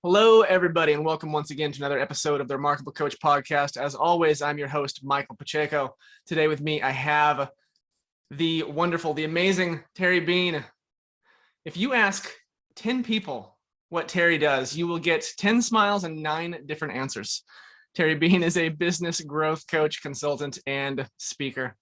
Hello, everybody, and welcome once again to another episode of the Remarkable Coach Podcast. As always, I'm your host, Michael Pacheco. Today with me, I have the wonderful, the amazing Terry Bean. If you ask 10 people what Terry does, you will get 10 smiles and 9 different answers. Terry Bean is a business growth coach, consultant, and speaker.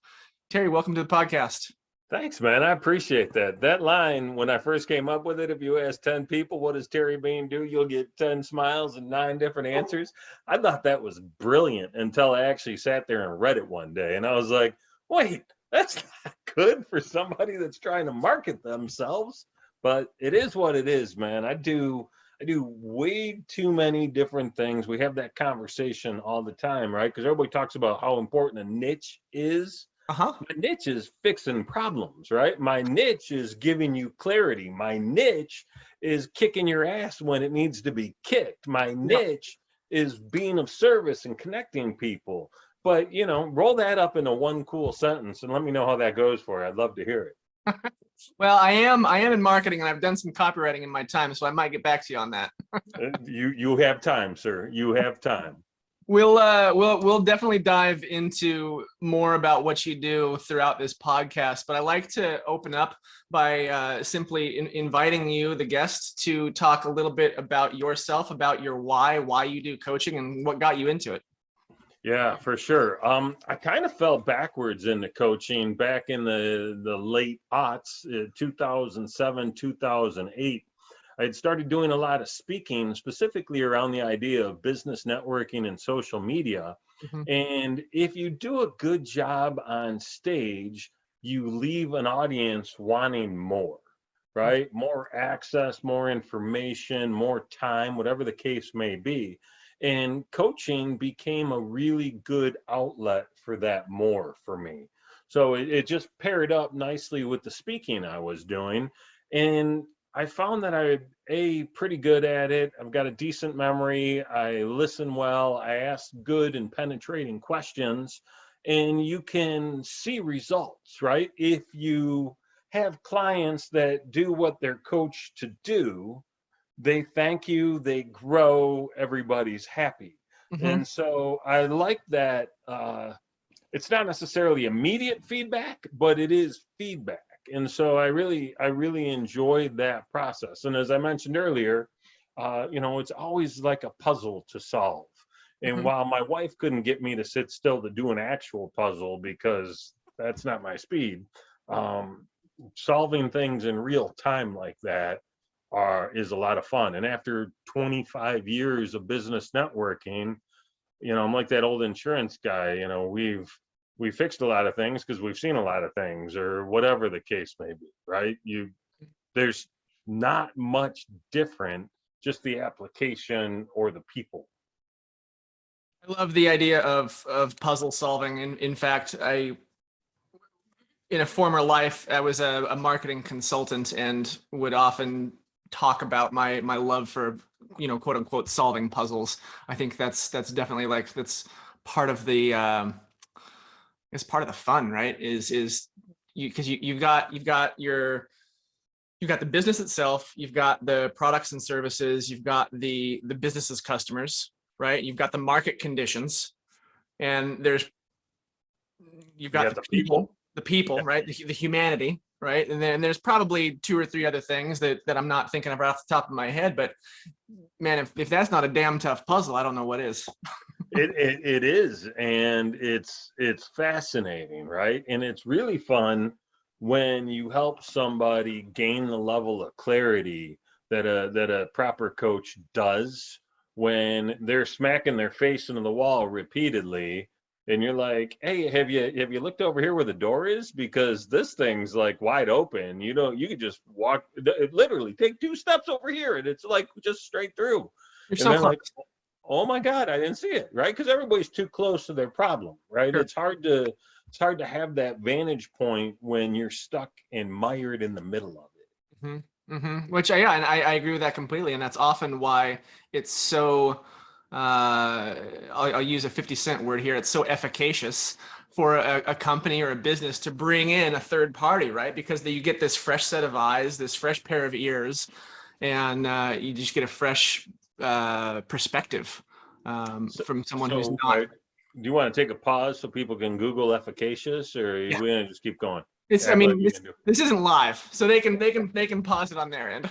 Terry, welcome to the podcast. Thanks, man. I appreciate that. That line, when I first came up with it, if you ask 10 people, what does Terry Bean do? You'll get 10 smiles and 9 different answers. I thought that was brilliant until I actually sat there and read it one day. And I was like, wait, that's not good for somebody that's trying to market themselves. But it is what it is, man. I do way too many different things. We have that conversation all the time, right? Because everybody talks about how important a niche is. My niche is fixing problems, right? My niche is giving you clarity. My niche is kicking your ass when it needs to be kicked. My niche is being of service and connecting people. But, roll that up into one cool sentence and let me know how that goes for you. I'd love to hear it. Well, I am in marketing, and I've done some copywriting in my time, so I might get back to you on that. You have time, sir. You have time. We'll definitely dive into more about what you do throughout this podcast, but I like to open up by simply inviting you, the guest, to talk a little bit about yourself, about your why you do coaching, and what got you into it. Yeah, for sure. I kind of fell backwards into coaching back in the late aughts, 2007, 2008. I had started doing a lot of speaking, specifically around the idea of business networking and social media. And if you do a good job on stage, you leave an audience wanting more, right? More access, more information, more time, whatever the case may be. And coaching became a really good outlet for that more for me. So it just paired up nicely with the speaking I was doing. And I found that I'm pretty good at it. I've got a decent memory. I listen well. I ask good and penetrating questions, and you can see results, right? If you have clients that do what they're coached to do, they thank you, they grow, everybody's happy. And so I like that. It's not necessarily immediate feedback, but it is feedback. And so I really enjoyed that process. And as I mentioned earlier, it's always like a puzzle to solve. And while my wife couldn't get me to sit still to do an actual puzzle because that's not my speed, solving things in real time like that is a lot of fun. And after 25 years of business networking, I'm like that old insurance guy. We fixed a lot of things because we've seen a lot of things, or whatever the case may be, right? There's not much different, just the application or the people. I love the idea of puzzle solving. In fact, in a former life, I was a marketing consultant and would often talk about my love for, quote unquote, solving puzzles. I think that's definitely that's part of the it's part of the fun, right? Is you, because you've got the business itself, you've got the products and services, you've got the business's customers, right? You've got the market conditions, and you've got the people, right? The humanity, right? And then there's probably 2 or 3 other things that I'm not thinking of right off the top of my head. But man, if that's not a damn tough puzzle, I don't know what is. It is, and it's fascinating, right? And it's really fun when you help somebody gain the level of clarity that a proper coach does when they're smacking their face into the wall repeatedly, and you're like, hey, have you looked over here where the door is? Because this thing's like wide open. You could just walk, literally take 2 steps over here, and it's like just straight through. You're so close. Like, oh my God, I didn't see it, right? Because everybody's too close to their problem, right? Sure. It's hard to have that vantage point when you're stuck and mired in the middle of it. Which, and I agree with that completely. And that's often why it's so, I'll use a 50-cent word here. It's so efficacious for a company or a business to bring in a third party, right? Because you get this fresh set of eyes, this fresh pair of ears, and you just get a fresh perspective So, from someone who's so not. do you want to take a pause so people can Google efficacious, or are Yeah, you going to just keep going? it's. I Act like mean, you can do it. this isn't live, so they can pause it on their end.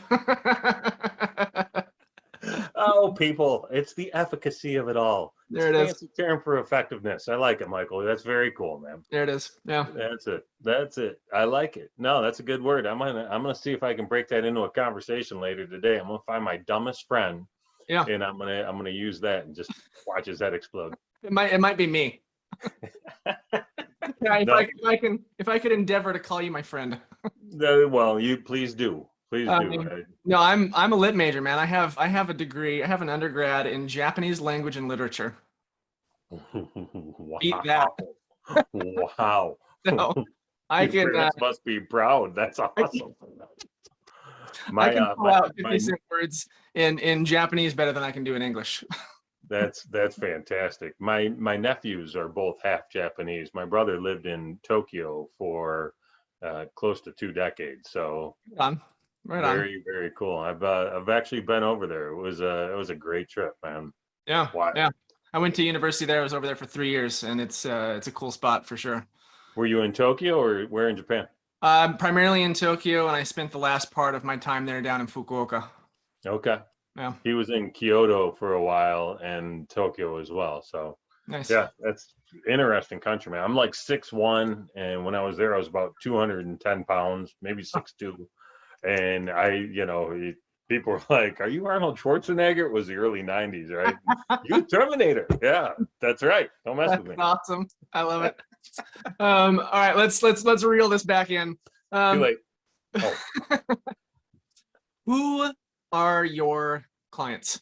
Oh, people, it's the efficacy of it all. It's There a it is. fancy term for effectiveness. I like it, Michael. That's very cool, man. There it is. Yeah. That's it. That's it. I like it. No, that's a good word. I'm gonna see if I can break that into a conversation later today. I'm gonna find my dumbest friend, Yeah. and I'm gonna use that and just watch his head explode. It might be me. Yeah. If I No, if I could endeavor to call you my friend. no, well, you please do. Please do. Um, no, I'm a lit major, man. I have a degree. I have an undergrad in Japanese language and literature. Beat that. Wow. Wow. So I Your can parents must be proud. That's I can awesome. I My can pull out 50 my cent words in Japanese better than I can do in English. that's fantastic. My nephews are both half Japanese. My brother lived in Tokyo for close to 2 decades, so Right on. Right on. very cool. I've actually been over there. It was a great trip, man. Yeah. Why? Yeah. I went to university there. I was over there for 3 years, and it's a cool spot for sure. Were you in Tokyo or where in Japan? Primarily in Tokyo, and I spent the last part of my time there down in Fukuoka. Okay. Yeah. He was in Kyoto for a while and Tokyo as well. So Nice. yeah, that's interesting country, man. I'm like 6'1", and when I was there, I was about 210 pounds, maybe 6'2". And people were like, "Are you Arnold Schwarzenegger?" It was the early '90s, right? You Terminator. Yeah, that's right. Don't mess with That's me. awesome. I love it. All right, let's reel this back in. Too Um, late. Oh, who are your clients?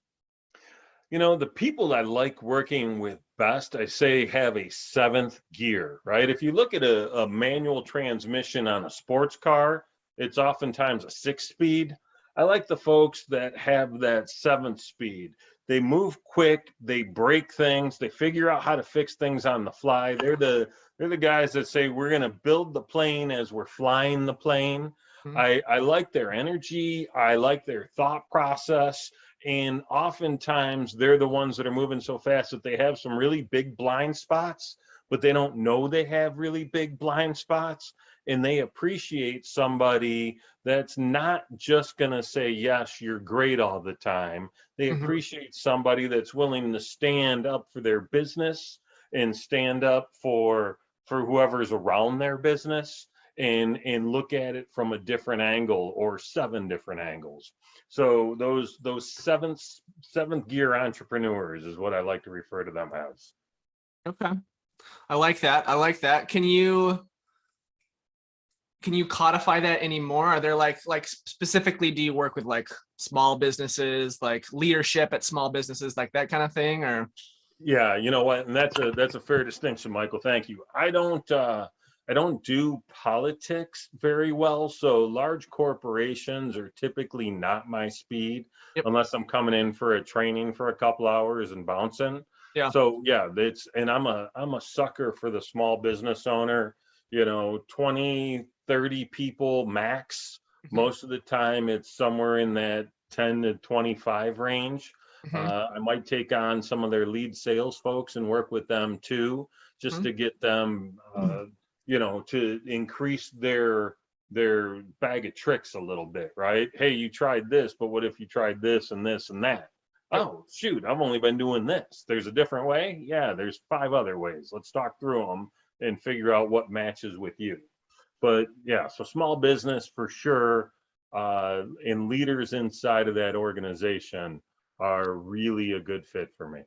the people I like working with best, I say, have a seventh gear, right? If you look at a manual transmission on a sports car, it's oftentimes a 6 speed. I like the folks that have that seventh speed. They move quick, they break things, they figure out how to fix things on the fly. They're the guys that say we're going to build the plane as we're flying the plane. Mhm. I like their energy, I like their thought process, and oftentimes they're the ones that are moving so fast that they have some really big blind spots, but they don't know they have really big blind spots. And they appreciate somebody that's not just going to say, yes, you're great all the time. They Mhm. appreciate somebody that's willing to stand up for their business and stand up for whoever's around their business, and look at it from a different angle or 7 different angles. So those seventh gear entrepreneurs is what I like to refer to them as. Okay. I like that. I like that. Can you codify that anymore? Are there like specifically, do you work with like small businesses, like leadership at small businesses, like that kind of thing? Or Yeah, you know what, and that's a fair distinction, Michael. Thank you. I don't do politics very well, so large corporations are typically not my speed yep. unless I'm coming in for a training for a couple hours and bouncing. Yeah. So yeah, and I'm a sucker for the small business owner, 20, 30 people max. Mhm. Most of the time it's somewhere in that 10 to 25 range. Mhm. I might take on some of their lead sales folks and work with them too, just Mhm. to get them, to increase their bag of tricks a little bit, right? Hey, you tried this, but what if you tried this and this and that? Yep. Oh, shoot, I've only been doing this. There's a different way? Yeah, there's 5 other ways. Let's talk through them and figure out what matches with you. But yeah, so small business for sure, and leaders inside of that organization are really a good fit for me.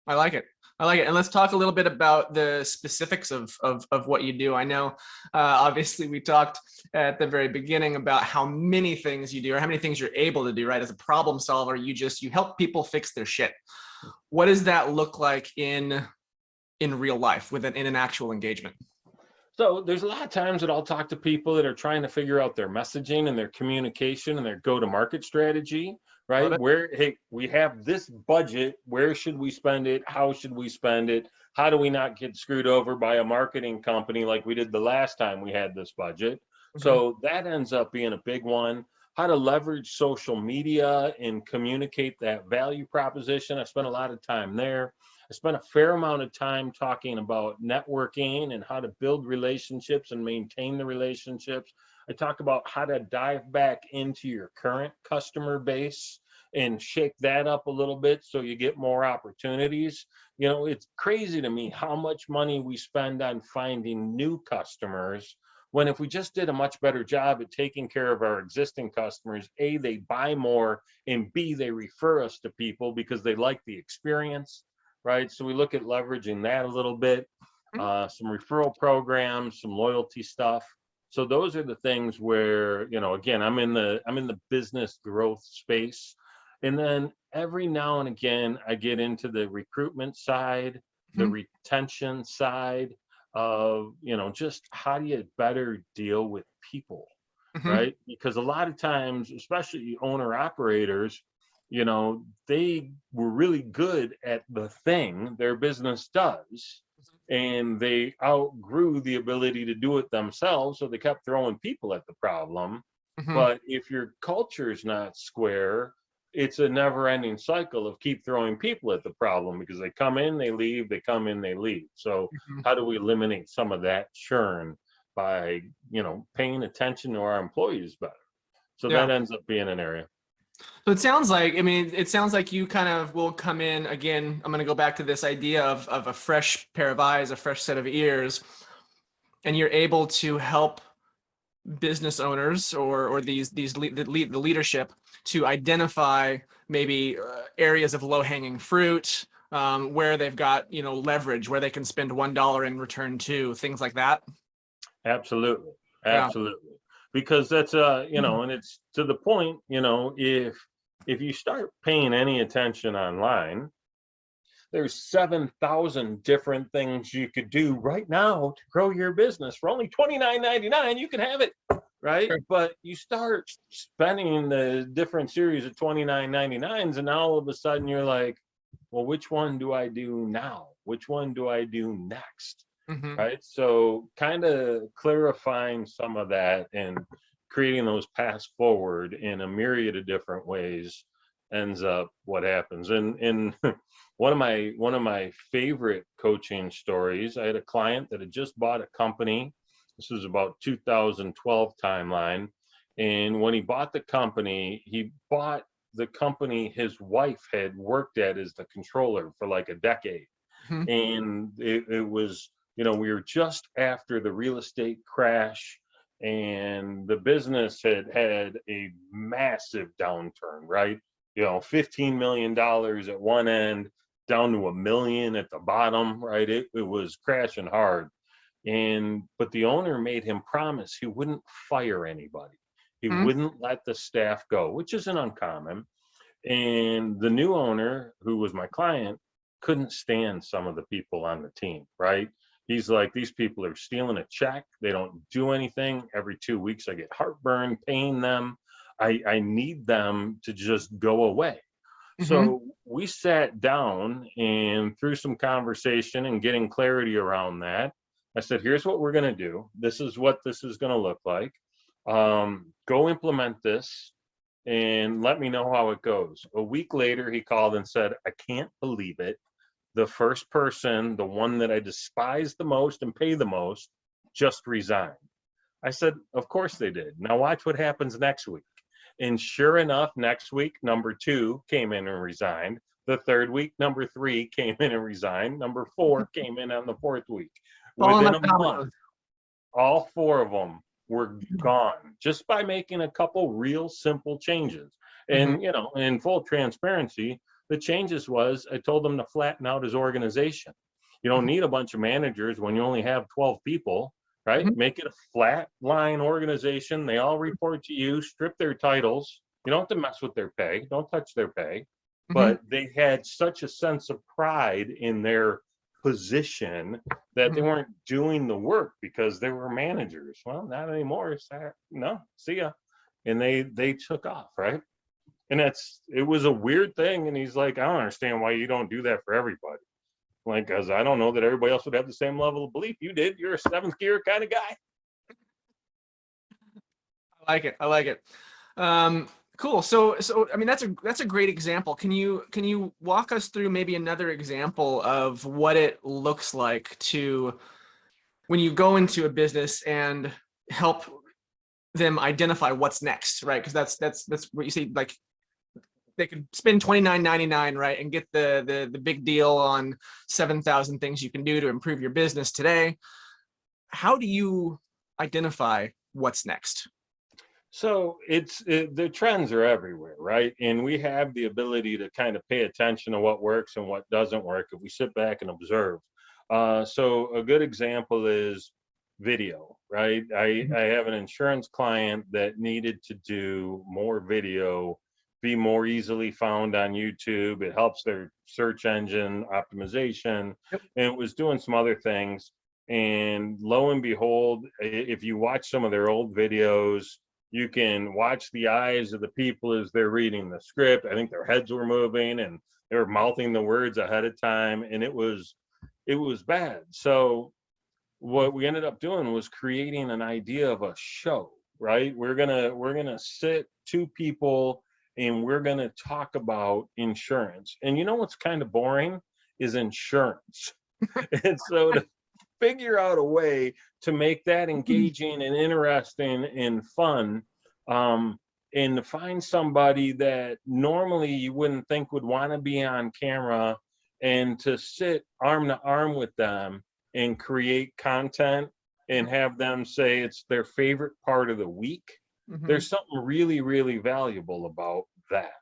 I like it. I like it. And let's talk a little bit about the specifics of what you do. I know, obviously, we talked at the very beginning about how many things you do or how many things you're able to do, right? As a problem solver, you help people fix their shit. What does that look like in real life in an actual engagement? So there's a lot of times that I'll talk to people that are trying to figure out their messaging and their communication and their go-to-market strategy, Love right? it. Hey, we have this budget. Where should we spend it? How should we spend it? How do we not get screwed over by a marketing company like we did the last time we had this budget? Mhm. So that ends up being a big one. how to leverage social media and communicate that value proposition. I spent a lot of time there. I spent a fair amount of time talking about networking and how to build relationships and maintain the relationships. I talk about how to dive back into your current customer base and shake that up a little bit so you get more opportunities. You know, it's crazy to me how much money we spend on finding new customers, when if we just did a much better job at taking care of our existing customers, A, they buy more, and B, they refer us to people because they like the experience, right? So we look at leveraging that a little bit, some referral programs, some loyalty stuff. So those are the things where, you know, again, I'm in the business growth space. And then every now and again, I get into the recruitment side, the Mhm. retention side of, you know, just how do you better deal with people, Mhm. right? Because a lot of times, especially owner operators, you know, they were really good at the thing their business does, and they outgrew the ability to do it themselves, so they kept throwing people at the problem. Mhm. But if your culture is not square, it's a never ending cycle of keep throwing people at the problem, because they come in, they leave, they come in, they leave. So Mhm. how do we eliminate some of that churn by, you know, paying attention to our employees better? So that Yeah. ends up being an area. So it sounds like, I mean, it sounds like you kind of will come in again. I'm going to go back to this idea of a fresh pair of eyes, a fresh set of ears, and you're able to help business owners or the leadership to identify maybe areas of low-hanging fruit, where they've got, you know, leverage, where they can spend $1 in return to things like that. Absolutely. Yeah. Absolutely. Because that's you know, and it's to the point, you know, if you start paying any attention online, there's 7,000 different things you could do right now to grow your business for only $29.99. You can have it, right? Sure. But you start spending the different series of $29.99s, and now all of a sudden you're like, well, which one do I do now? Which one do I do next? Hmm. Right? So kind of clarifying some of that and creating those paths forward in a myriad of different ways ends up what happens. And one of my favorite coaching stories, I had a client that had just bought a company. This was about 2012 timeline. And when he bought the company, he bought the company his wife had worked at as the controller for like a decade. Hmm. And it was, you know, we were just after the real estate crash, and the business had had a massive downturn, right? You know, $15 million at one end, down to $1 million at the bottom, right? It was crashing hard. And but the owner made him promise he wouldn't fire anybody. He Hmm. wouldn't let the staff go, which isn't uncommon. And the new owner, who was my client, couldn't stand some of the people on the team, right? He's like, these people are stealing a check. They don't do anything. Every 2 weeks, I get heartburn paying them. I need them to just go away. Hmm. So we sat down, and through some conversation and getting clarity around that, I said, here's what we're going to do. This is what this is going to look like. Go implement this and let me know how it goes. A week later, he called and said, I can't believe it. The first person, the one that I despise the most and pay the most, just resigned. I said, of course they did. Now watch what happens next week. And sure enough, next week, number two came in and resigned. The third week, number three came in and resigned. Number four came in on the fourth week. Falling Within like a month, dominoes. all four of them were gone just by making a couple real simple changes. Hmm. And, you know, in full transparency, the changes was I told them to flatten out his organization. You don't need a bunch of managers when you only have 12 people, right? Hmm. Make it a flat line organization. They all report to you, strip their titles. You don't have to mess with their pay. Don't touch their pay. Hmm. But they had such a sense of pride in their position that they Hmm. weren't doing the work because they were managers. Well, not anymore. It's that, no, see ya. And they took off, right? And it was a weird thing. And he's like, I don't understand why you don't do that for everybody. Like, because I don't know that everybody else would have the same level of belief you did. You're a seventh gear kind of guy. I like it. I like it. Cool. So I mean that's a great example. Can you walk us through maybe another example of what it looks like to when you go into a business and help them identify what's next, right? Because that's what you see. Like they could spend $29.99, right, and get the big deal on 7,000 things you can do to improve your business today. How do you identify what's next? So the trends are everywhere, right? And we have the ability to kind of pay attention to what works and what doesn't work if we sit back and observe. So a good example is video, right? I have an insurance client that needed to do more video, be more easily found on YouTube. It helps their search engine optimization, Yep. and it was doing some other things. And lo and behold, if you watch some of their old videos, you can watch the eyes of the people as they're reading the script. I think their heads were moving and they were mouthing the words ahead of time, and it was bad. So what we ended up doing was creating an idea of a show, right? We're gonna sit two people and we're gonna talk about insurance. And you know what's kind of boring is insurance. And so to figure out a way to make that engaging and interesting and fun, um, and to find somebody that normally you wouldn't think would want to be on camera, and to sit arm to arm with them and create content and have them say it's their favorite part of the week. Mm-hmm. There's something really, really valuable about that.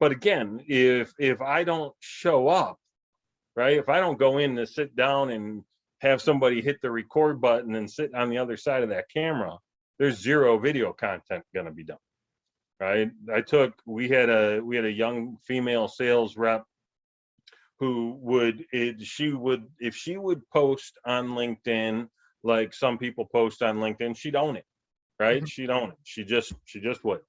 But again, if I don't show up, right? If I don't go in to sit down and have somebody hit the record button and sit on the other side of that camera, there's zero video content going to be done, right? We had a young female sales rep who if she would post on LinkedIn like some people post on LinkedIn, she'd own it, right? Mm-hmm. She'd own it. She just would.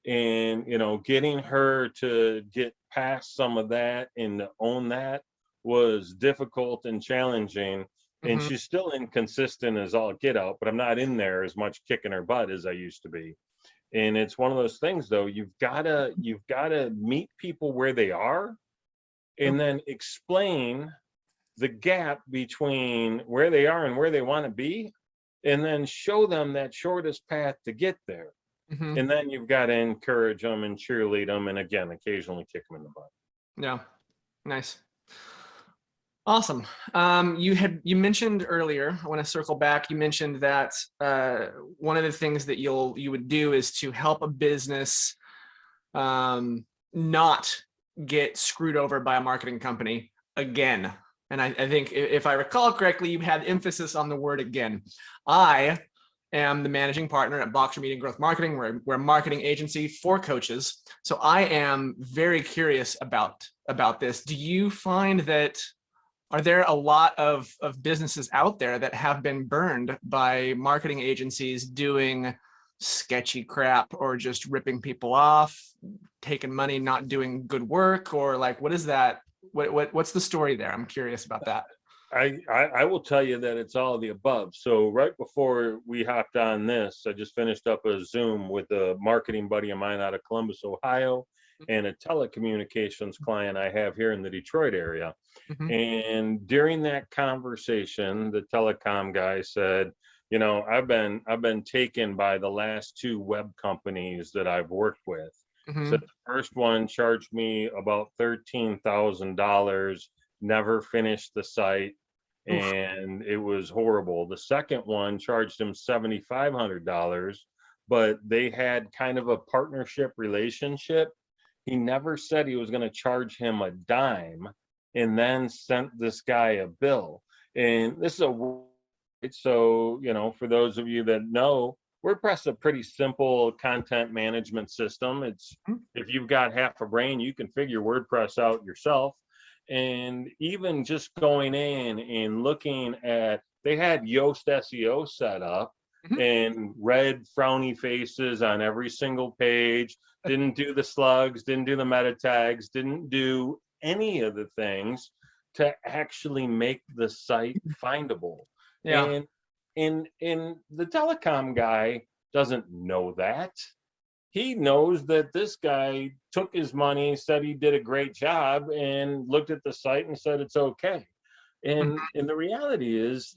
And getting her to get past some of that and to own that was difficult and challenging. And Mm-hmm. she's still inconsistent as all get out, but I'm not in there as much kicking her butt as I used to be. And it's one of those things though, you've gotta meet people where they are and then explain the gap between where they are and where they want to be, and then show them that shortest path to get there. Mm-hmm. And then you've got to encourage them and cheerlead them, and again, occasionally kick them in the butt. Yeah. Nice. Awesome. You mentioned earlier, I want to circle back. You mentioned that one of the things that you would do is to help a business not get screwed over by a marketing company again. And I think if I recall correctly, you had emphasis on the word again. I am the managing partner at Boxer Media Growth Marketing. We're a marketing agency for coaches. So I am very curious about this. Do you find that are there a lot of businesses out there that have been burned by marketing agencies doing sketchy crap or just ripping people off, taking money, not doing good work? Or like, what is that? What's the story there? I'm curious about that. I will tell you that it's all of the above. So right before we hopped on this, I just finished up a Zoom with a marketing buddy of mine out of Columbus, Ohio, and a telecommunications client I have here in the Detroit area. Mm-hmm. And during that conversation, the telecom guy said, I've been taken by the last two web companies that I've worked with. Mm-hmm. So the first one charged me about $13,000, never finished the site, Oof. and it was horrible. The second one charged him $7,500, but they had kind of a partnership relationship. He never said he was going to charge him a dime, and then sent this guy a bill. And this is so, for those of you that know, WordPress is a pretty simple content management system. It's if you've got half a brain, you can figure WordPress out yourself. And even just going in and looking at, they had Yoast SEO set up Mm-hmm. and red frowny faces on every single page, didn't do the slugs, didn't do the meta tags, didn't do any of the things to actually make the site findable. Yeah. And the telecom guy doesn't know that. he knows that this guy took his money, said he did a great job, and looked at the site and said it's okay. And the reality is,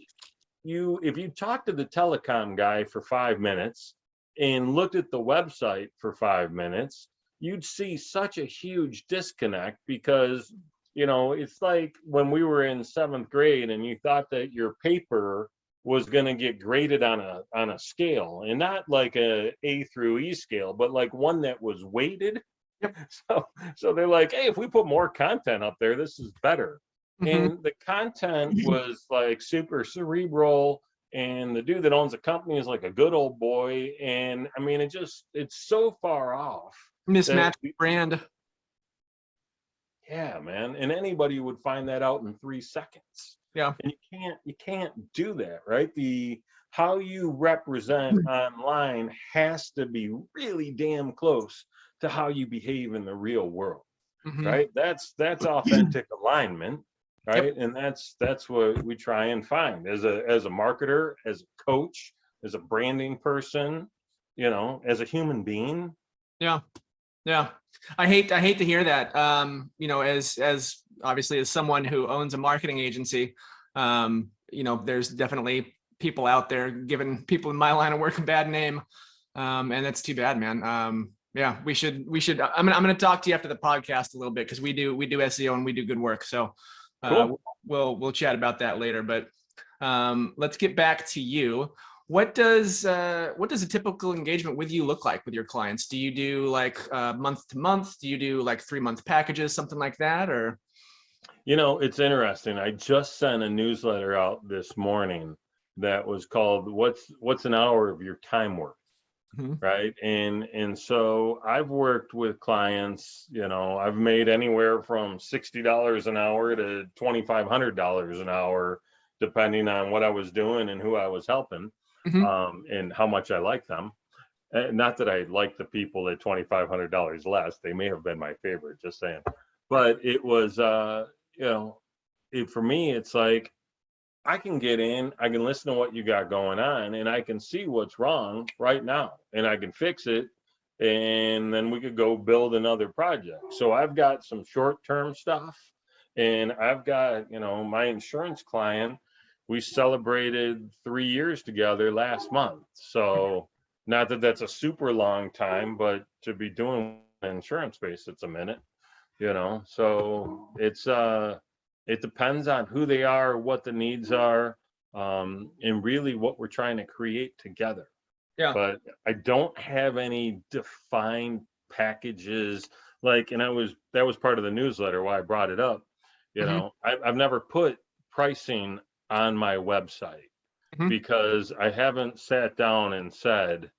if you talk to the telecom guy for 5 minutes and looked at the website for 5 minutes, you'd see such a huge disconnect because, it's like when we were in seventh grade and you thought that your paper was going to get graded on a scale, and not like A through E scale, but like one that was weighted. Yep. So they're like, hey, if we put more content up there, this is better. Mm-hmm. And the content was like super cerebral, and the dude that owns the company is like a good old boy. And I mean, it's so far off that, Mismatched brand. yeah, man. And anybody would find that out in 3 seconds. Yeah. And you can't do that, right? How you represent online has to be really damn close to how you behave in the real world, Mm-hmm. right? That's authentic alignment, right? Yep. And that's what we try and find as a marketer, as a coach, as a branding person, as a human being. Yeah. Yeah. I hate to hear that. As obviously as someone who owns a marketing agency, there's definitely people out there giving people in my line of work a bad name. And that's too bad, man. Yeah, we should, I'm going to talk to you after the podcast a little bit, because we do SEO and we do good work. So Cool. we'll chat about that later, but let's get back to you. What does a typical engagement with you look like with your clients? Do you do like month to month? Do you do like 3-month packages, something like that? Or It's interesting. I just sent a newsletter out this morning that was called "What's an hour of your time worth?" Mhm. Right. And so I've worked with clients, I've made anywhere from $60 an hour to $2,500 an hour, depending on what I was doing and who I was helping, Mhm. and how much I like them. Not that I like the people at $2,500 less. They may have been my favorite, just saying. But it was, for me, it's like, I can get in, I can listen to what you got going on, and I can see what's wrong right now, and I can fix it, and then we could go build another project. So I've got some short-term stuff, and I've got, my insurance client, we celebrated 3 years together last month. So not that that's a super long time, but to be doing insurance space, it's a minute, so it depends on who they are, what the needs are, and really what we're trying to create together. Yeah. But I don't have any defined packages, and that was part of the newsletter why I brought it up. Mhm. I've never put pricing on my website Mhm. because I haven't sat down and said,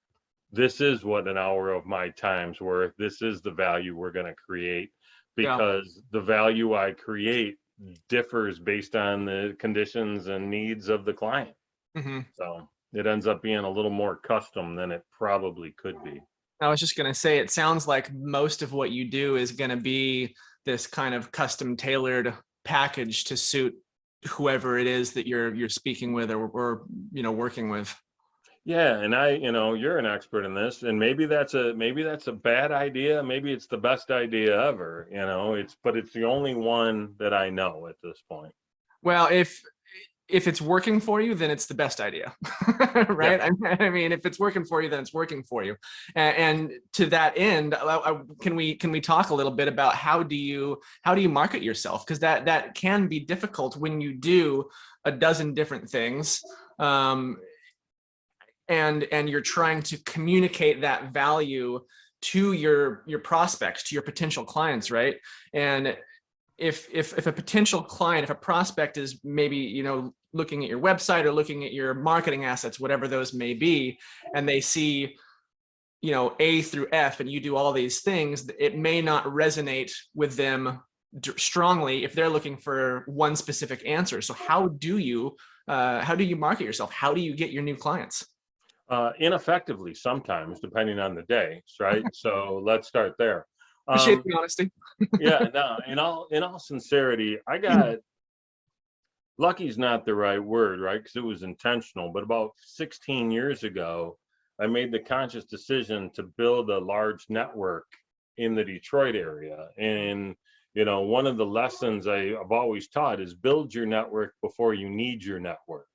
this is what an hour of my time's worth. This is the value we're going to create, Yeah. because the value I create differs based on the conditions and needs of the client. Mhm. So it ends up being a little more custom than it probably could be. I was just going to say, it sounds like most of what you do is going to be this kind of custom tailored package to suit whoever it is that you're speaking with or working with. Yeah, and you're an expert in this, and maybe that's a bad idea. Maybe it's the best idea ever. But it's the only one that I know at this point. Well, if it's working for you, then it's the best idea, right? Yeah. I mean, if it's working for you, then it's working for you. And to that end, can we talk a little bit about how do you market yourself? Because that can be difficult when you do a dozen different things, and you're trying to communicate that value to your prospects, to your potential clients, right? And if a potential client, if a prospect is maybe looking at your website or looking at your marketing assets, whatever those may be, and they see A through F and you do all these things, it may not resonate with them strongly if they're looking for one specific answer. So how do you market yourself? How do you get your new clients? Ineffectively sometimes, depending on the day, right? So let's start there. Appreciate the honesty. Yeah, no, in all sincerity, I got lucky's not the right word, right? Because it was intentional. But about 16 years ago, I made the conscious decision to build a large network in the Detroit area. And, one of the lessons I've always taught is build your network before you need your network.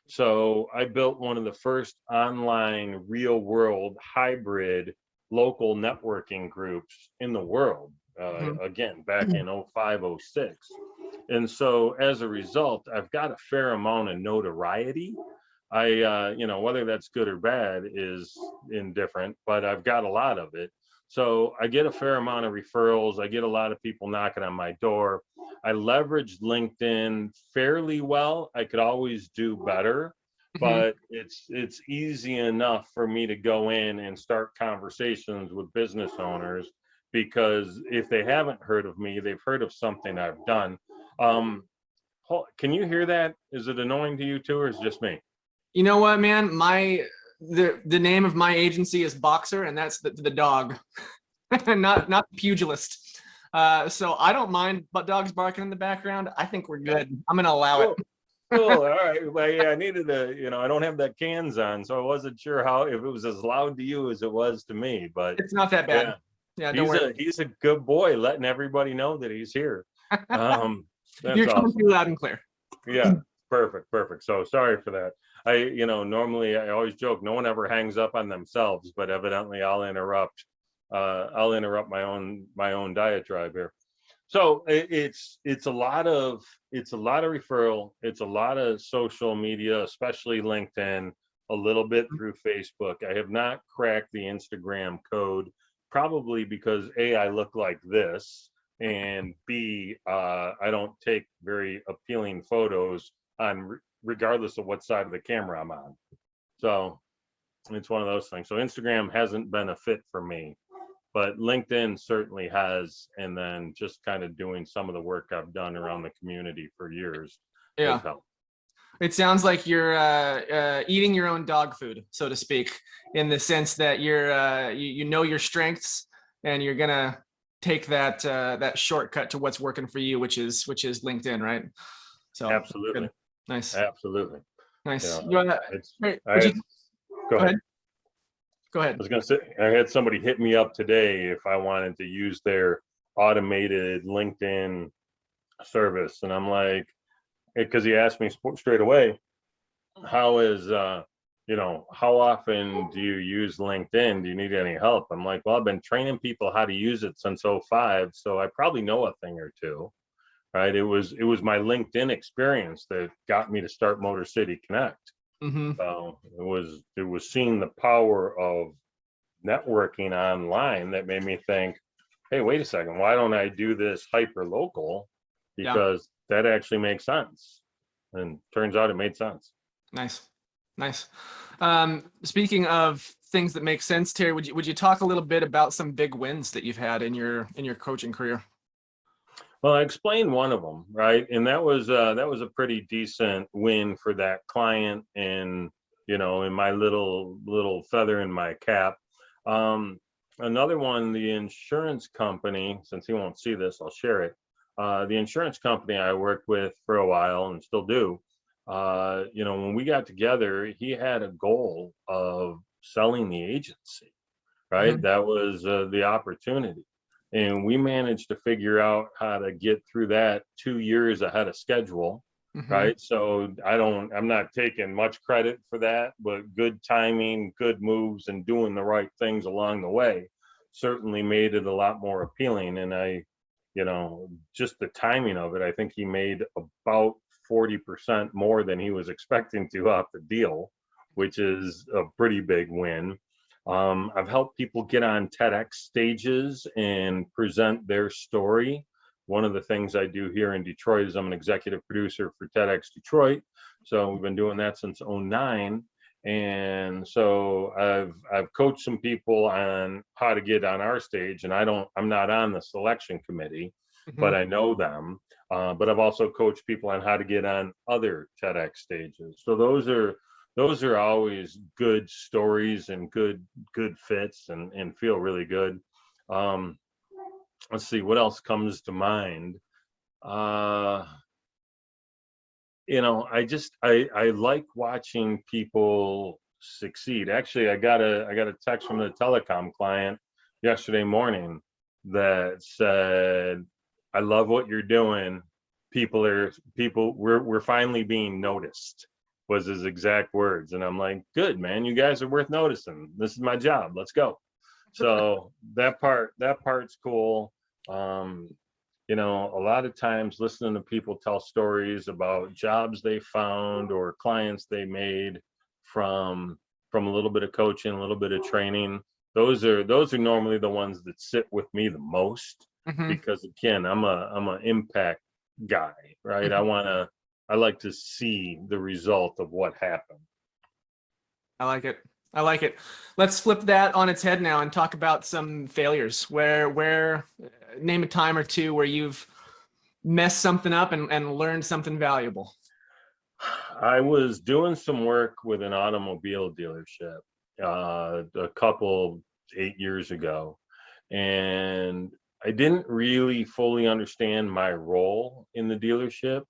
So I built one of the first online real world hybrid local networking groups in the world, Mhm. again, back in 05, 06. And so as a result, I've got a fair amount of notoriety. Whether that's good or bad is indifferent, but I've got a lot of it. So I get a fair amount of referrals. I get a lot of people knocking on my door. I leverage LinkedIn fairly well. I could always do better, Mhm. but it's easy enough for me to go in and start conversations with business owners, because if they haven't heard of me, they've heard of something I've done. Um, can you hear that? Is it annoying to you too, or is it just me? You know what, man? The name of my agency is Boxer, and that's the dog, not pugilist. So I don't mind, but dogs barking in the background. I think we're Okay, good. I'm gonna allow it. cool. Cool. All right. Well, yeah, I needed to, I don't have that cans on, so I wasn't sure how if it was as loud to you as it was to me. But It's not that bad. yeah, Yeah, don't he's worry. a good boy, letting everybody know that he's here. Um, that's You're coming awesome. through loud and clear. Yeah, perfect, perfect. So sorry for that. Normally I always joke, no one ever hangs up on themselves, but evidently I'll interrupt. I'll interrupt my own diatribe here. So it's a lot of referral. It's a lot of social media, especially LinkedIn, a little bit through Facebook. I have not cracked the Instagram code, probably because A, I look like this, and B, I don't take very appealing photos regardless of what side of the camera I'm on. So it's one of those things. So Instagram hasn't been a fit for me, but LinkedIn certainly has. And then just kind of doing some of the work I've done around the community for years has Yeah. helped. It sounds like you're eating your own dog food, so to speak, in the sense that you know your strengths, and you're gonna take that shortcut to what's working for you, which is LinkedIn, right? So Absolutely. good, nice, Absolutely. nice. It's, Hey, I would you had, go go ahead. ahead? Go I ahead. was going to say, I had somebody hit me up today if I wanted to use their automated LinkedIn service. And I'm like, because he asked me straight away, how often do you use LinkedIn? Do you need any help? I'm like, well, I've been training people how to use it since '05, so I probably know a thing or two, right? It was my LinkedIn experience that got me to start Motor City Connect. Mm-hmm. So it was seeing the power of networking online that made me think, hey, wait a second, why don't I do this hyper local? Yeah, Because that actually makes sense. And turns out it made sense. nice, nice. Speaking of things that make sense, Terry, would you talk a little bit about some big wins that you've had in your coaching career? Well, I explained one of them, right? And that was a pretty decent win for that client, and in my little feather in my cap. Um, Another one, the insurance company, since he won't see this, I'll share it. The insurance company I worked with for a while and still do, when we got together, he had a goal of selling the agency, right? Mm-hmm. That was the opportunity. And we managed to figure out how to get through that 2 years ahead of schedule, Mm-hmm. right? So I'm not taking much credit for that, but good timing, good moves, and doing the right things along the way certainly made it a lot more appealing. And just the timing of it, I think he made about 40% more than he was expecting to off the deal, which is a pretty big win. I've helped people get on TEDx stages and present their story. One of the things I do here in Detroit is I'm an executive producer for TEDx Detroit. So we've been doing that since '09. And so I've coached some people on how to get on our stage, and I'm not on the selection committee, Mm-hmm. but I know them. But I've also coached people on how to get on other TEDx stages. So those are always good stories and good fits, and feel really good. Um, let's see what else comes to mind. Uh, I like watching people succeed. Actually, I got a text from the telecom client yesterday morning that said, "I love what you're doing. We're finally being noticed," was his exact words. And I'm like, "Good, man. You guys are worth noticing. This is my job. Let's go." So that part's cool. Um, a lot of times listening to people tell stories about jobs they found or clients they made from a little bit of coaching, a little bit of training. Those are normally the ones that sit with me the most, Hmm. because again, I'm an impact guy, right? Hmm. I like to see the result of what happened. I like it. I like it. Let's flip that on its head now and talk about some failures. Where name a time or two where you've messed something up and learned something valuable. I was doing some work with an automobile dealership a couple 8 years ago, and I didn't really fully understand my role in the dealership.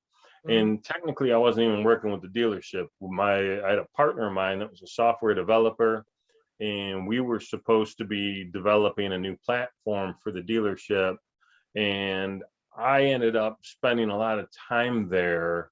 Mhm. And technically, I wasn't even working with the dealership. I had a partner of mine that was a software developer, and we were supposed to be developing a new platform for the dealership. And I ended up spending a lot of time there,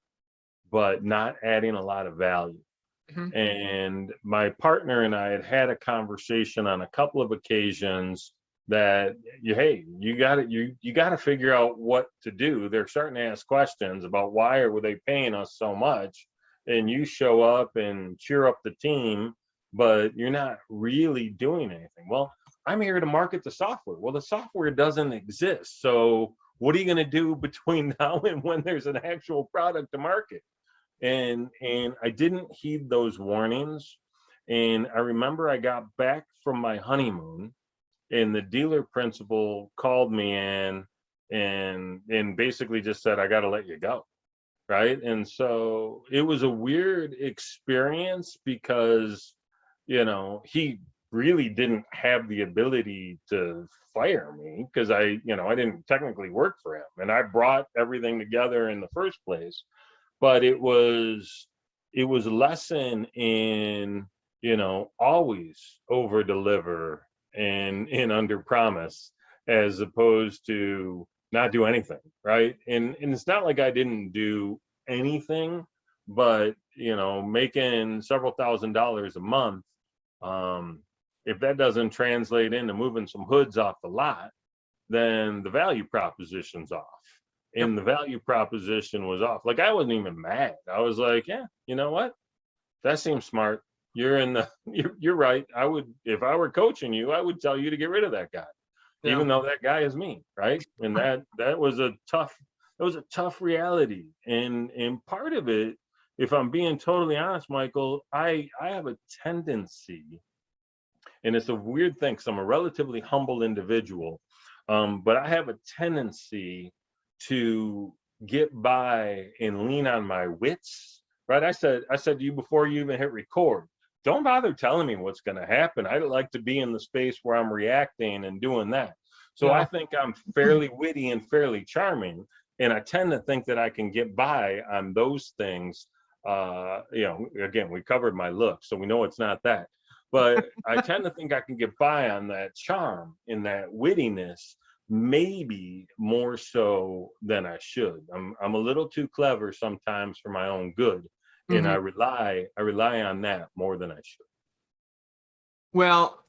but not adding a lot of value. Mhm. And my partner and I had had a conversation on a couple of occasions that hey, you got to figure out what to do. They're starting to ask questions about why were they paying us so much, and you show up and cheer up the team, but you're not really doing anything. Well, I'm here to market the software. Well, the software doesn't exist. So what are you going to do between now and when there's an actual product to market? And I didn't heed those warnings. And I remember I got back from my honeymoon, and the dealer principal called me in and basically just said, "I got to let you go." Right. And so it was a weird experience because, he really didn't have the ability to fire me because I didn't technically work for him, and I brought everything together in the first place. But it was a lesson in, always over deliver and under promise, as opposed to not do anything, right? And it's not like I didn't do anything, but making several $1,000s a month, um if that doesn't translate into moving some hoods off the lot, then the value proposition's off. Yep. And the value proposition was off. Like, I wasn't even mad. I was like, yeah, you know what? That seems smart. You're in the you're right. I would, if I were coaching you, I would tell you to get rid of that guy, Yeah. even though that guy is mean, right? And that was a tough reality. And part of it, if I'm being totally honest, Michael, I have a tendency, and it's a weird thing because I'm a relatively humble individual, but I have a tendency to get by and lean on my wits. Right? I said to you before you even hit record, don't bother telling me what's going to happen. I like to be in the space where I'm reacting and doing that. So I Yeah. think I'm fairly witty and fairly charming, and I tend to think that I can get by on those things. Again, we covered my look, so we know it's not that, but I tend to think I can get by on that charm and that wittiness, maybe more so than I should. I'm a little too clever sometimes for my own good, and Hmm. I rely on that more than I should. Well,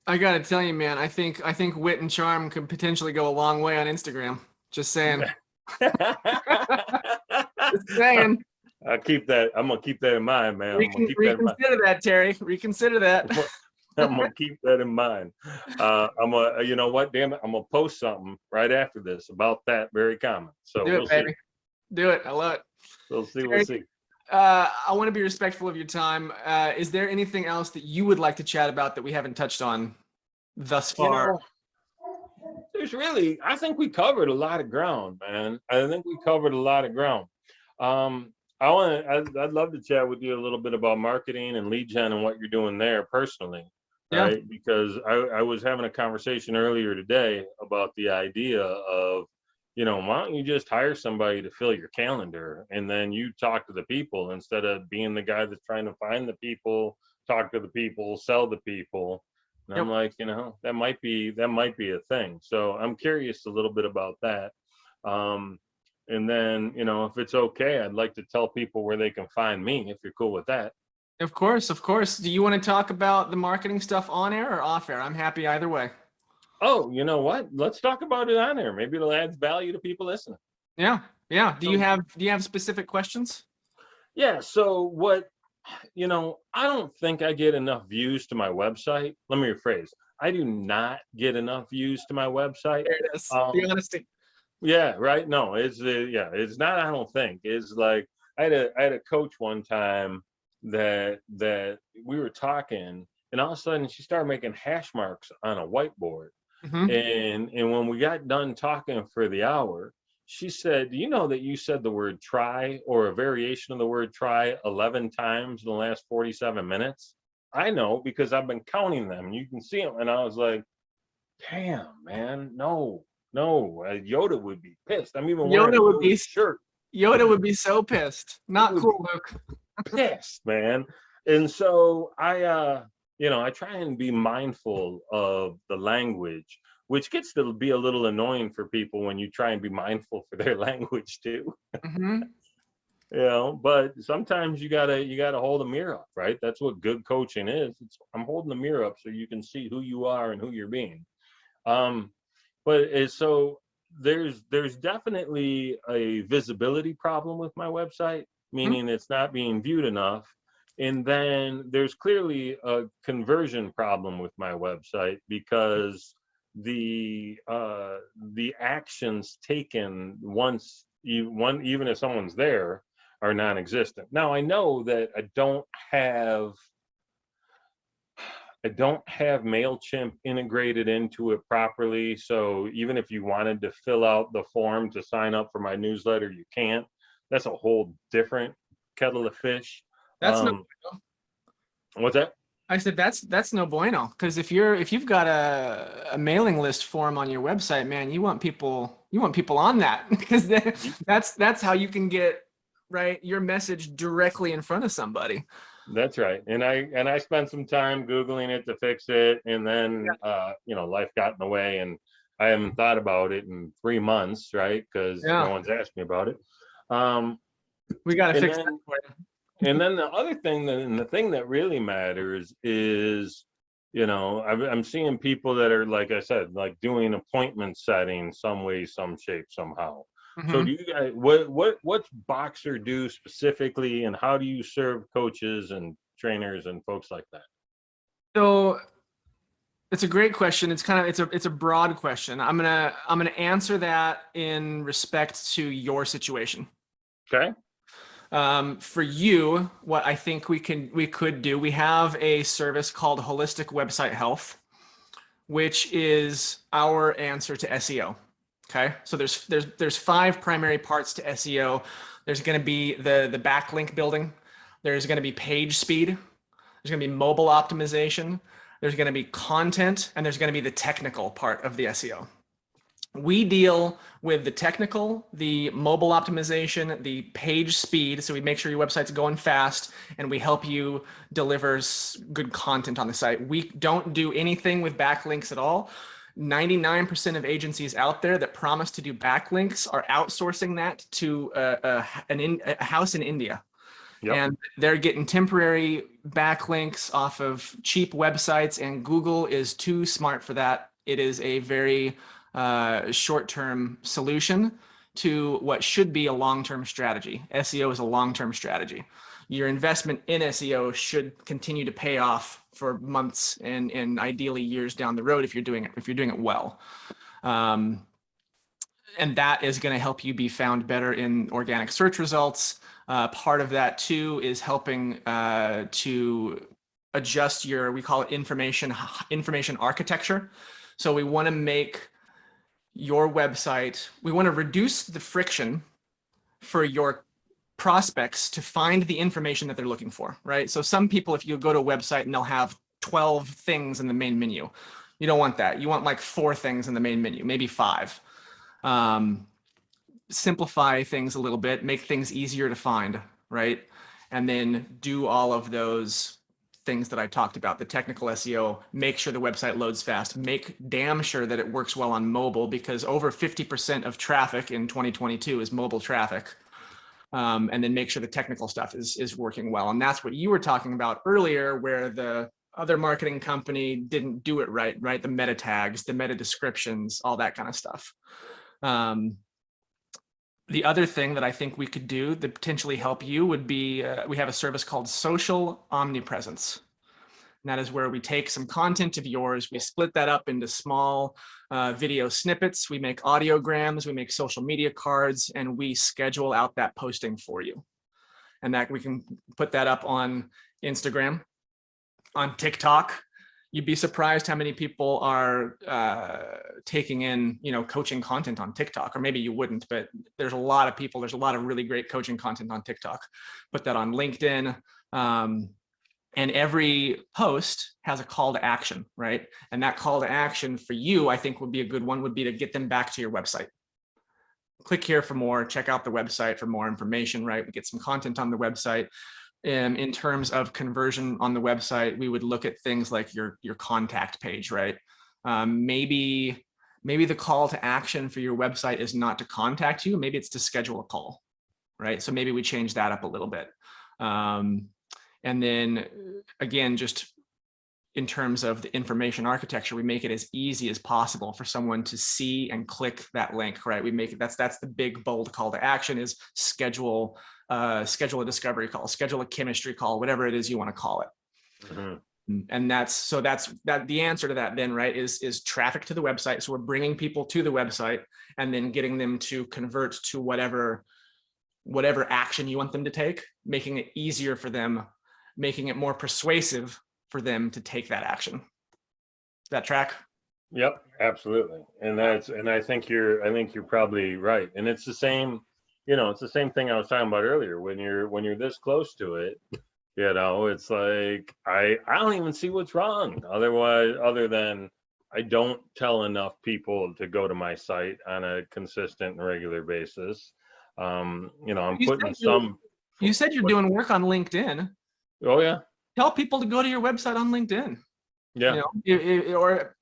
I gotta tell you, man, I think wit and charm could potentially go a long way on Instagram. Just saying. Just saying. I'm gonna keep that in mind, man. I'm gonna keep that in mind. Reconsider that, Terry. Reconsider that. I'm gonna keep that in mind. You know what? Damn it, I'm gonna post something right after this about that very comment. So Do we'll it, see. baby. Do it. I love it. We'll see. We'll Terry, see. I want to be respectful of your time. Is there anything else that you would like to chat about that we haven't touched on thus You far? know, I think we covered a lot of ground, man. I think we covered a lot of ground. Um, I'd love to chat with you a little bit about marketing and lead gen and what you're doing there personally, Yeah. right? Because I was having a conversation earlier today about the idea of, why don't you just hire somebody to fill your calendar, and then you talk to the people instead of being the guy that's trying to find the people talk to the people, sell the people. And Yep. I'm like, that might be a thing. So I'm curious a little bit about that. And then, if it's okay, I'd like to tell people where they can find me if you're cool with that. Of course, of course. Do you want to talk about the marketing stuff on air or off air? I'm happy either way. Oh, you know what? Let's talk about it on air. Maybe it'll add value to people listening. Yeah, yeah. Do So, you have specific questions? yeah. So I don't think I get enough views to my website. Let me rephrase. I do not get enough views to my website. There it is. The Um, honesty. yeah, right. No, it's not. I don't think it's like I had a coach one time that we were talking, and all of a sudden she started making hash marks on a whiteboard. Hmm. And when we got done talking for the hour, she said, "Do you know that you said the word try or a variation of the word try 11 times in the last 47 minutes?" I know because I've been counting them. You can see them. And I was like, damn, man, no, no. Yoda would be pissed. I'm even wearing a Yoda would be Yoda shirt. Yoda would be so pissed. He Not would be cool, Luke. pissed, man. And so I try and be mindful of the language, which gets to be a little annoying for people when you try and be mindful for their language too. Hmm. But sometimes you gotta hold a mirror up, right? That's what good coaching is. I'm holding the mirror up so you can see who you are and who you're being. Um, so there's definitely a visibility problem with my website, meaning it's not being viewed enough. And then there's clearly a conversion problem with my website because the actions taken even if someone's there are non-existent. Now I know that I don't have MailChimp integrated into it properly. So even if you wanted to fill out the form to sign up for my newsletter, you can't. That's a whole different kettle of fish. That's no. Um, what's that? I said that's no bueno. Because if you've got a mailing list form on your website, man, you want people on that because that's how you can get right your message directly in front of somebody. That's right. And I spent some time Googling it to fix it. And then, life got in the way and I haven't thought about it in 3 months, right? Because no Yeah, one's asked me about it. Um, we got to and fix that then for you. And then the other thing and the thing that really matters is, I'm seeing people that are, like I said, like doing appointment setting some way, some shape, somehow. So Hmm. do you guys, what's Boxer do specifically, and how do you serve coaches and trainers and folks like that? So it's a great question. It's a broad question. I'm gonna answer that in respect to your situation. Okay. For you, what I think we could do, we have a service called Holistic Website Health, which is our answer to SEO. Okay, so there's five primary parts to SEO. There's going to be the backlink building. There's going to be page speed. There's going to be mobile optimization. There's going to be content, and there's going to be the technical part of the SEO. We deal with the technical, the mobile optimization, the page speed. So we make sure your website's going fast and we help you deliver good content on the site. We don't do anything with backlinks at all. 99% of agencies out there that promise to do backlinks are outsourcing that to a house in India. Yep. And they're getting temporary backlinks off of cheap websites, and Google is too smart for that. It is a very short-term solution to what should be a long-term strategy. SEO is a long-term strategy. Your investment in SEO should continue to pay off for months and ideally years down the road if you're doing it well. And that is going to help you be found better in organic search results. Part of that too is helping to adjust we call it information architecture. So we want to make your website, we want to reduce the friction for your prospects to find the information that they're looking for, right? So some people, if you go to a website and they'll have 12 things in the main menu, you don't want that. You want like 4 things in the main menu, maybe 5. Simplify things a little bit, make things easier to find, right? And then do all of those things that I talked about, the technical SEO, make sure the website loads fast, make damn sure that it works well on mobile, because over 50% of traffic in 2022 is mobile traffic. And then make sure the technical stuff is working well. And that's what you were talking about earlier, where the other marketing company didn't do it right? The meta tags, the meta descriptions, all that kind of stuff. The other thing that I think we could do that potentially help you would be, we have a service called Social Omnipresence. And that is where we take some content of yours, we split that up into small video snippets, we make audiograms, we make social media cards, and we schedule out that posting for you. And that we can put that up on Instagram, on TikTok. You'd be surprised how many people are taking in, coaching content on TikTok, or maybe you wouldn't, but there's a lot of people, there's a lot of really great coaching content on TikTok. Put that on LinkedIn. And every post has a call to action, right? And that call to action for you, I think would be a good one, would be to get them back to your website. Click here for more, check out the website for more information, right? We get some content on the website. In terms of conversion on the website, we would look at things like your contact page, right? Maybe the call to action for your website is not to contact you, maybe it's to schedule a call, right? So maybe we change that up a little bit. And then again, just in terms of the information architecture, we make it as easy as possible for someone to see and click that link, right? We make it, that's the big bold call to action, is schedule a discovery call, schedule a chemistry call, whatever it is you want to call it. Mm-hmm. And that's the answer to that then, right, is traffic to the website. So we're bringing people to the website and then getting them to convert to whatever action you want them to take, making it easier for them, making it more persuasive for them to take that action. That track? Yep, absolutely. And I think you're probably right. And it's the same, it's the same thing I was talking about earlier. When you're this close to it, it's like I don't even see what's wrong. Other than I don't tell enough people to go to my site on a consistent and regular basis. I'm putting some. You said you're doing work on LinkedIn. Oh yeah. Tell people to go to your website on LinkedIn. Yeah.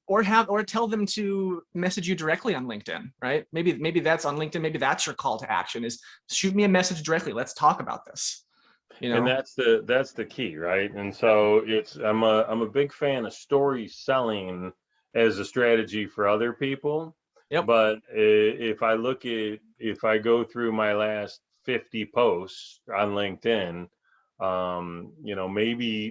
Or tell them to message you directly on LinkedIn, right? Maybe that's on LinkedIn. Maybe that's your call to action, is shoot me a message directly. Let's talk about this. And that's the key, right? And so I'm a big fan of story selling as a strategy for other people. Yep. But if I go through my last 50 posts on LinkedIn,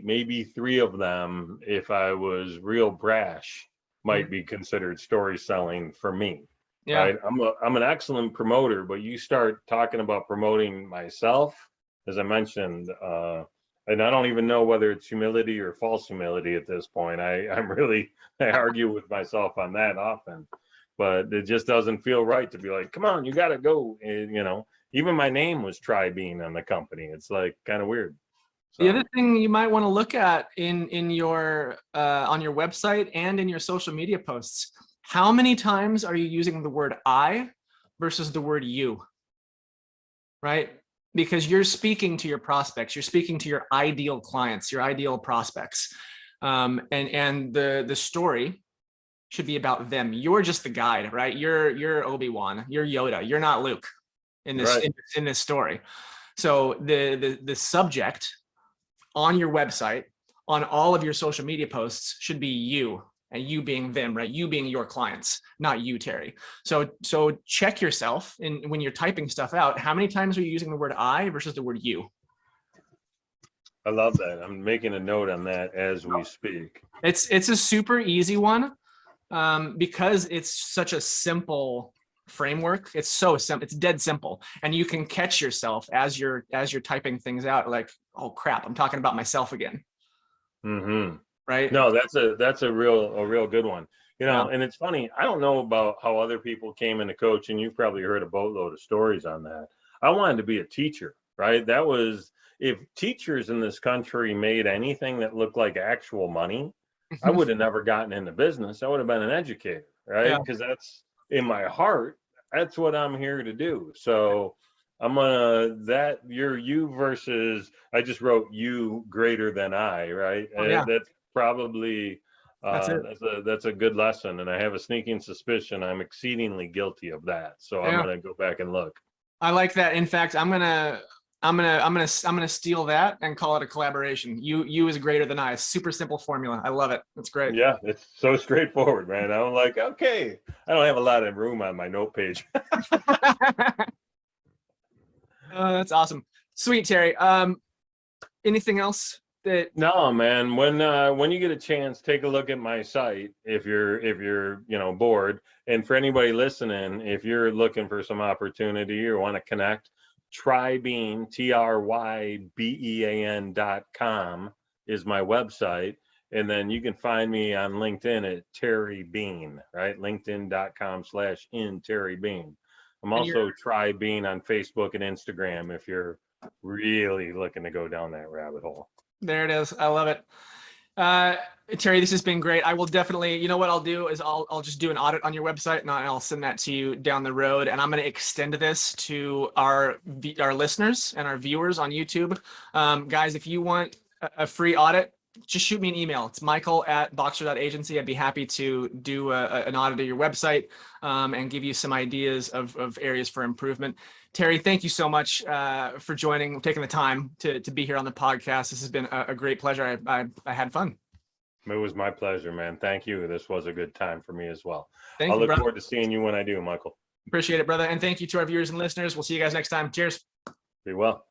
maybe 3 of them, if I was real brash, might be considered story selling for me. Yeah. Right? I'm an excellent promoter, but you start talking about promoting myself, as I mentioned, and I don't even know whether it's humility or false humility at this point. I argue with myself on that often, but it just doesn't feel right to be like, come on, you got to go. And, even my name was Try Bean on the company. It's like kind of weird. So. The other thing you might want to look at in your on your website and in your social media posts, how many times are you using the word I versus the word you, right? Because you're speaking to your prospects, you're speaking to your ideal clients, your ideal prospects, and the story should be about them. You're just the guide, right? You're Obi-Wan, you're Yoda, you're not Luke in this right. in this story. So the subject on your website, on all of your social media posts, should be you, and you being them, right? You being your clients, not you, Terry. So check yourself when you're typing stuff out. How many times are you using the word I versus the word you? I love that. I'm making a note on that as we speak. It's a super easy one, because it's such a simple framework. It's so simple. It's dead simple, and you can catch yourself as you're typing things out, like, oh crap, I'm talking about myself again. Mm-hmm. Right? No, that's a real good one. Yeah. And it's funny. I don't know about how other people came into coaching. You've probably heard a boatload of stories on that. I wanted to be a teacher, right? That was, if teachers in this country made anything that looked like actual money, I would have never gotten into business. I would have been an educator, right? Because that's in my heart. That's what I'm here to do. So, you're you versus, I just wrote you greater than I, right? Oh, yeah, That's probably, that's it. that's a good lesson. And I have a sneaking suspicion I'm exceedingly guilty of that. So I'm Yeah, going to go back and look. I like that. In fact, I'm gonna steal that and call it a collaboration. You is greater than I. Super simple formula. I love it. That's great. Yeah, it's so straightforward, man. I'm like, okay, I don't have a lot of room on my note page. That's awesome. Sweet, Terry. Anything else that No, man. When you get a chance, take a look at my site if you're bored. And for anybody listening, if you're looking for some opportunity or want to connect, Trybean, TRYBEAN.com is my website. And then you can find me on LinkedIn at Terry Bean, right? LinkedIn.com/in Terry Bean. I'm and you're also Trybean on Facebook and Instagram if you're really looking to go down that rabbit hole. there it is. I love it. Uh, Terry, this has been great. I will definitely, you know what I'll do is I'll just do an audit on your website and I'll send that to you down the road. And I'm going to extend this to our listeners and our viewers on YouTube. Guys, if you want a free audit, just shoot me an email. It's michael@boxer.agency. I'd be happy to do an audit of your website and give you some ideas of areas for improvement. Terry, thank you so much for taking the time to be here on the podcast. This has been a great pleasure. I had fun. It was my pleasure, man. Thank you. This was a good time for me as well. Thank I'll you, look brother. forward to seeing you when I do, Michael. Appreciate it, brother. And thank you to our viewers and listeners. We'll see you guys next time. Cheers. Be well.